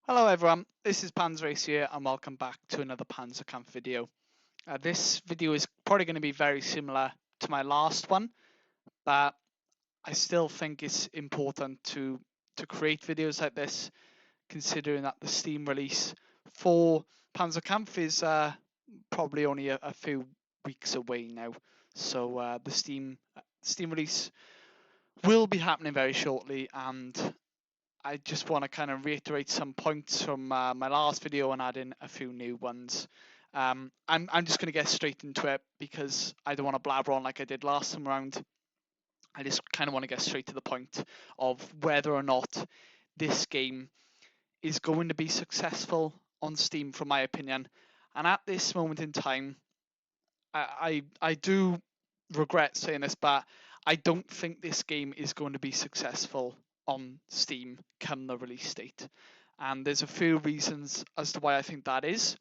Hello everyone, this is Panzer here and welcome back to another Panzerkampf video. This video is probably going to be very similar to my last one, but I still think it's important to create videos like this, considering that the Steam release for Panzerkampf is probably only a few weeks away now. So the Steam release will be happening very shortly, and I just want to kind of reiterate some points from my last video and add in a few new ones. I'm just going to get straight into it because I don't want to blabber on like I did last time around. I just kind of want to get straight to the point of whether or not this game is going to be successful on Steam, from my opinion. And at this moment in time, I do regret saying this, but I don't think this game is going to be successful on Steam come the release date. And there's a few reasons as to why I think that is.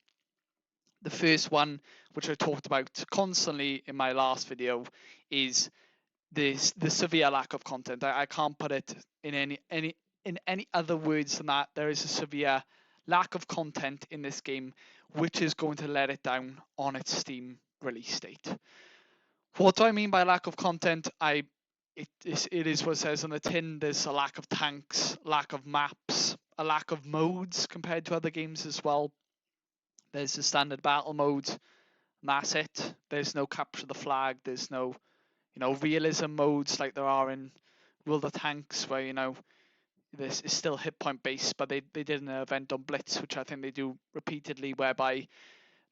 The first one, which I talked about constantly in my last video, is the severe lack of content. I can't put it in any other words than that. There is a severe lack of content in this game, which is going to let it down on its Steam release date. What do I mean by lack of content? It is what it says on the tin. There's a lack of tanks, lack of maps, a lack of modes compared to other games as well. There's the standard battle mode, and that's it. There's no capture the flag. There's no, realism modes like there are in World of Tanks, where this is still hit point based, but they did an event on Blitz, which I think they do repeatedly, whereby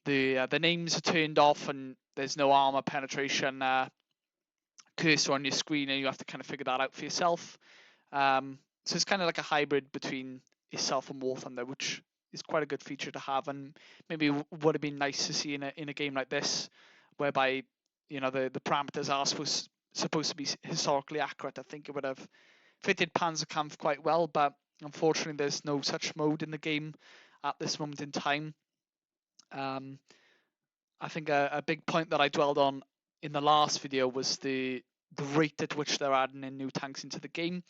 the names are turned off and there's no armor penetration cursor on your screen, and you have to kind of figure that out for yourself. So it's kind of like a hybrid between itself and War Thunder, which is quite a good feature to have, and maybe would have been nice to see in a game like this, whereby the parameters are supposed to be historically accurate. I think it would have fitted Panzerkampf quite well, but unfortunately, there's no such mode in the game at this moment in time. I think a big point that I dwelled on in the last video was the rate at which they're adding in new tanks into the game,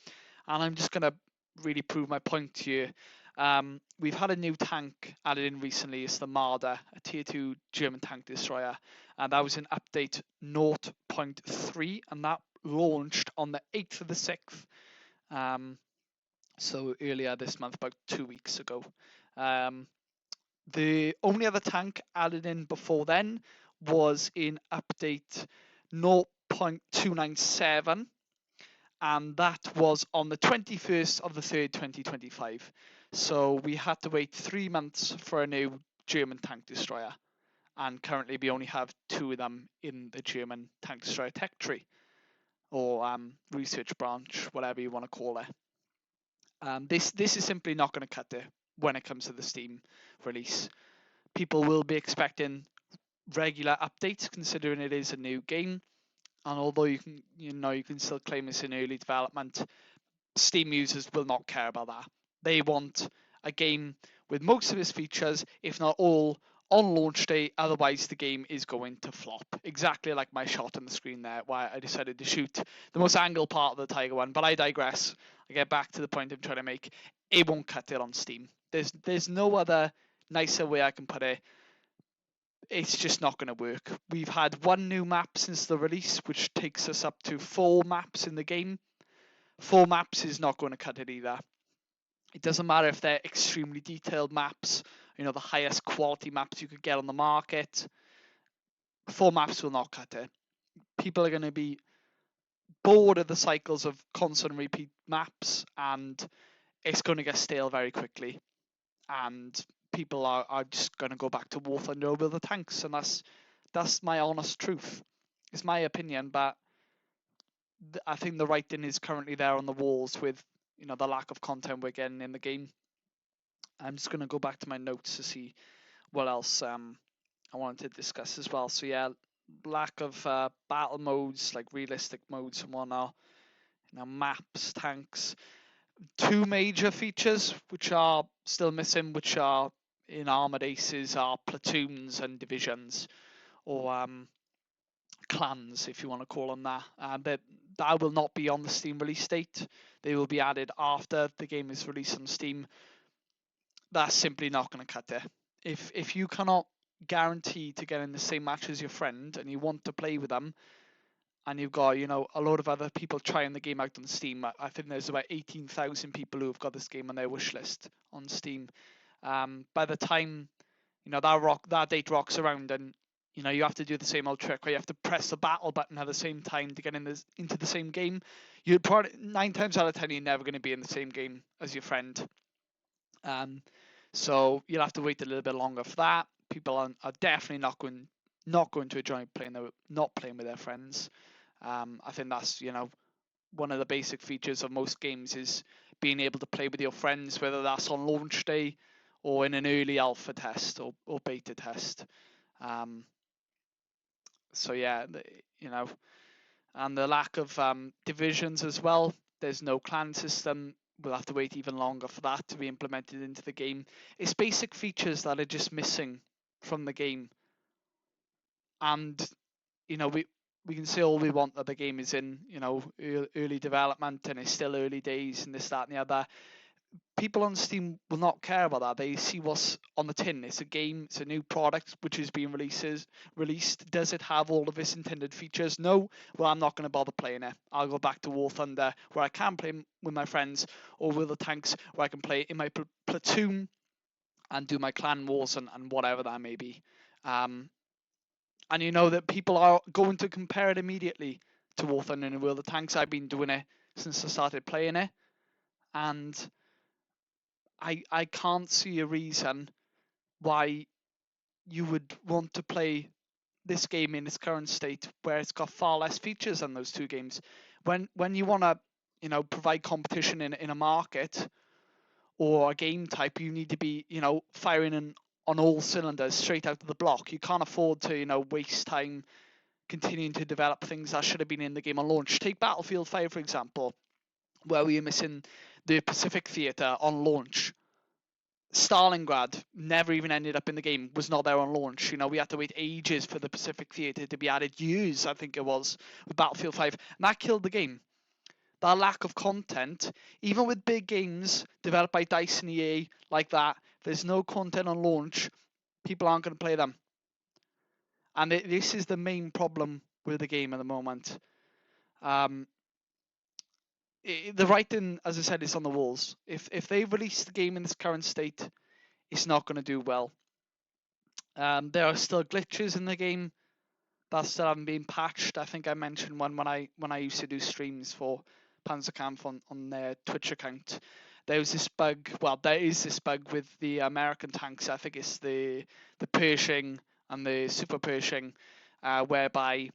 and I'm just going to really prove my point here. We've had a new tank added in recently. It's the Marder, a tier 2 German tank destroyer, and that was in update 0.3, and that launched on the 8th of the 6th, so earlier this month, about 2 weeks ago. The only other tank added in before then was in update 0.297, and that was on the 21st of the 3rd, 2025. So we had to wait 3 months for a new German tank destroyer, and currently we only have 2 of them in the German tank destroyer tech tree, or research branch, whatever you want to call it. This is simply not going to cut it when it comes to the Steam release. People will be expecting regular updates, considering it is a new game, and although you can still claim it's in early development, Steam users will not care about that. They want a game with most of its features, if not all, on launch day, otherwise the game is going to flop. Exactly like my shot on the screen there, why I decided to shoot the most angled part of the Tiger one, but I digress. I get back to the point I'm trying to make. It won't cut it on Steam. There's no other nicer way I can put it. It's just not going to work. We've had 1 new map since the release, which takes us up to 4 maps in the game. 4 maps is not going to cut it either. It doesn't matter if they're extremely detailed maps, the highest quality maps you could get on the market. 4 maps will not cut it. People are going to be bored of the cycles of constant repeat maps, and it's going to get stale very quickly. And people are just going to go back to War Thunder over the tanks, and that's my honest truth. It's my opinion, but I think the writing is currently there on the walls with the lack of content we're getting in the game. I'm just going to go back to my notes to see what else I wanted to discuss as well. So yeah, lack of battle modes, like realistic modes and whatnot. Maps, tanks. 2 major features which are still missing, which are in Armored Aces, are platoons and divisions, or clans, if you want to call them that. That will not be on the Steam release date. They will be added after the game is released on Steam. that's simply not going to cut it. If you cannot guarantee to get in the same match as your friend and you want to play with them, and you've got a lot of other people trying the game out on Steam. I think there's about 18,000 people who have got this game on their wish list on Steam. By the time that date rocks around, and you have to do the same old trick where you have to press the battle button at the same time to get into the same game. You'd probably 9 times out of 10 you're never going to be in the same game as your friend. So you'll have to wait a little bit longer for that. People are definitely not going to enjoy not playing with their friends. I think that's one of the basic features of most games is being able to play with your friends, whether that's on launch day or in an early alpha test or beta test. So yeah, and the lack of divisions as well. There's no clan system. We'll have to wait even longer for that to be implemented into the game. It's basic features that are just missing from the game. And we can say all we want that the game is in early development and it's still early days and this, that, and the other. People on Steam will not care about that. They see what's on the tin. It's a game. It's a new product which is being released. Does it have all of its intended features? No. Well, I'm not going to bother playing it. I'll go back to War Thunder where I can play with my friends, or Will the Tanks where I can play in my platoon and do my clan wars and whatever that may be. And that people are going to compare it immediately to War Thunder and Will the Tanks. I've been doing it since I started playing it, and I can't see a reason why you would want to play this game in its current state where it's got far less features than those two games. When you want to provide competition in a market or a game type, you need to be firing on all cylinders straight out of the block. You can't afford to waste time continuing to develop things that should have been in the game on launch. Take Battlefield 5 for example, where we were missing the Pacific Theater on launch. Stalingrad never even ended up in the game, was not there on launch. We had to wait ages for the Pacific Theater to be added, years I think it was, with Battlefield 5, and that killed the game. That lack of content, even with big games developed by DICE and EA like that, if there's no content on launch, people aren't going to play them. And this is the main problem with the game at the moment. The writing, as I said, is on the walls. If they release the game in its current state, it's not going to do well. There are still glitches in the game that still haven't been patched. I think I mentioned one when I used to do streams for Panzerkampf on their Twitch account. There is this bug with the American tanks. I think it's the Pershing and the Super Pershing, whereby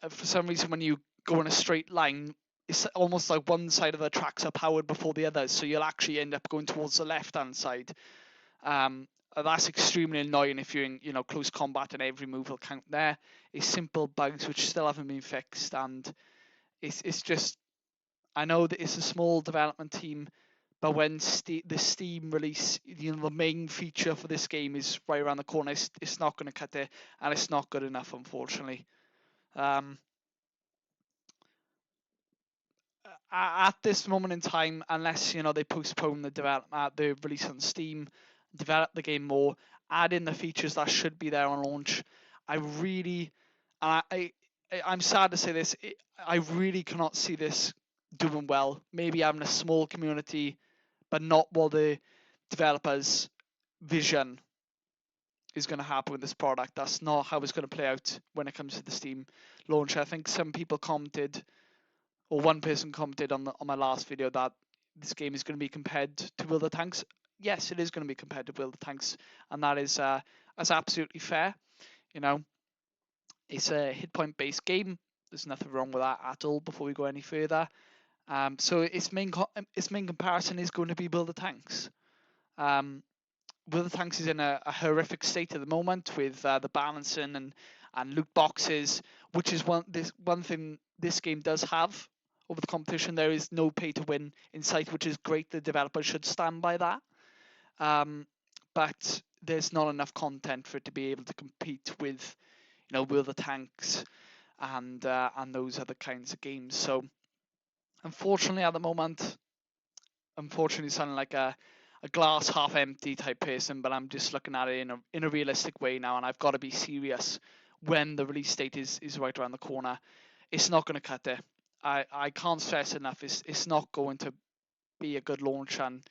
for some reason when you go in a straight line, it's almost like one side of the tracks are powered before the others, so you'll actually end up going towards the left-hand side. That's extremely annoying if you're in close combat, and every move will count there. It's simple bugs which still haven't been fixed, and it's just, I know that it's a small development team, but when the Steam release, the main feature for this game is right around the corner, it's not going to cut it, and it's not good enough, unfortunately. At this moment in time, unless they postpone the release on Steam, develop the game more, add in the features that should be there on launch, I'm sad to say this, I really cannot see this doing well. Maybe having a small community, but not what the developers' vision is going to happen with this product. That's not how it's going to play out when it comes to the Steam launch. I think some people commented, or one person commented on my last video, that this game is going to be compared to Will the Tanks. Yes, it is going to be compared to Will the Tanks, and that is that's absolutely fair. It's a hit point based game. There's nothing wrong with that at all. Before we go any further, so its main comparison is going to be Will the Tanks. Will the Tanks is in a horrific state at the moment with the balancing and loot boxes, which is one thing this game does have over the competition. There is no pay to win in sight, which is great. The developers should stand by that. But there's not enough content for it to be able to compete with, Will the Tanks and those other kinds of games. So unfortunately, at the moment, sounding like a a glass half empty type person, but I'm just looking at it in a realistic way now, and I've got to be serious when the release date is right around the corner. It's not going to cut it. I can't stress enough. It's not going to be a good launch, and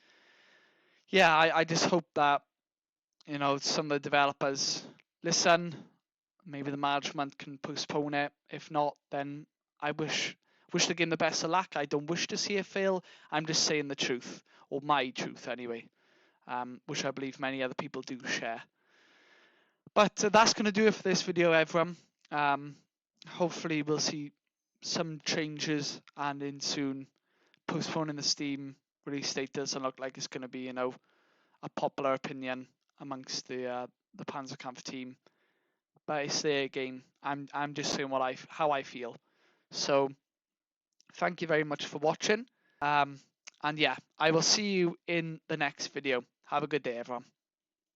yeah, I just hope that some of the developers listen. Maybe the management can postpone it. If not, then I wish the game the best of luck. I don't wish to see it fail. I'm just saying the truth, or my truth anyway, which I believe many other people do share. But that's going to do it for this video, everyone. Hopefully we'll see some changes, and in soon postponing the Steam release date doesn't look like it's going to be, a popular opinion amongst the Panzerkampf team. But it's there again. I'm just saying how I feel. So thank you very much for watching. And yeah, I will see you in the next video. Have a good day, everyone.